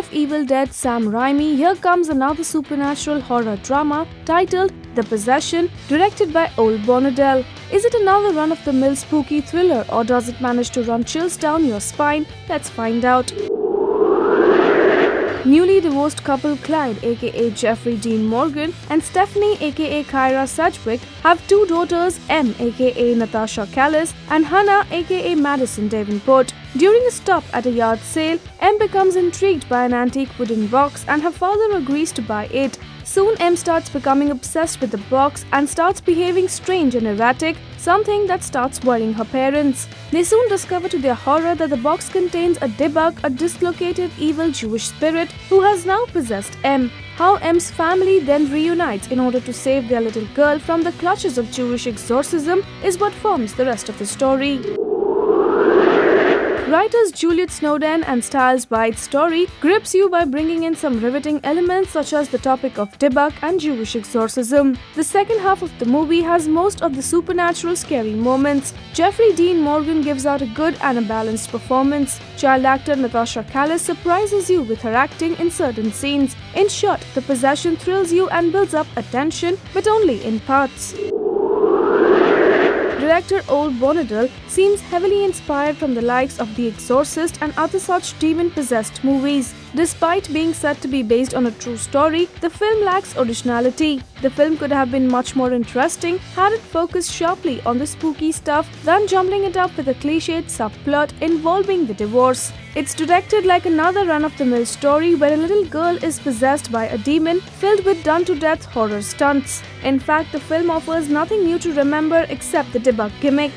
of Evil Dead Sam Raimi, here comes another supernatural horror drama titled The Possession, directed by Ol Bonadell. Is it another run-of-the-mill spooky thriller, or does it manage to run chills down your spine? Let's find out. Newly divorced couple Clyde aka Jeffrey Dean Morgan and Stephanie aka Kyra Sedgwick have two daughters, Em aka Natasha Callis and Hannah aka Madison Davenport. During a stop at a yard sale, Em becomes intrigued by an antique wooden box and her father agrees to buy it. Soon Em starts becoming obsessed with the box and starts behaving strange and erratic, something that starts worrying her parents. They soon discover to their horror that the box contains a Dybbuk, a dislocated evil Jewish spirit who has now possessed Em. How Em's family then reunites in order to save their little girl from the clutches of Jewish exorcism is what forms the rest of the story. Writers Juliet Snowden and Styles White's story grips you by bringing in some riveting elements such as the topic of Dybbuk and Jewish exorcism. The second half of the movie has most of the supernatural scary moments. Jeffrey Dean Morgan gives out a good and a balanced performance. Child actor Natasha Callis surprises you with her acting in certain scenes. In short, The Possession thrills you and builds up attention, but only in parts. Director Ol Bonadell seems heavily inspired from the likes of The Exorcist and other such demon-possessed movies. Despite being said to be based on a true story, the film lacks originality. The film could have been much more interesting had it focused sharply on the spooky stuff than jumbling it up with a cliched subplot involving the divorce. It's directed like another run-of-the-mill story where a little girl is possessed by a demon filled with done-to-death horror stunts. In fact, the film offers nothing new to remember except the Dybbuk gimmick.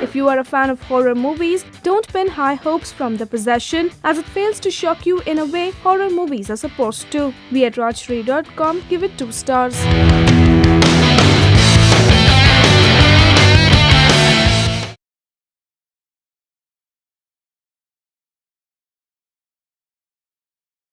If you are a fan of horror movies, don't pin high hopes from The Possession, as it fails to shock you in a way horror movies are supposed to. We at Rajshri.com give it 2 stars.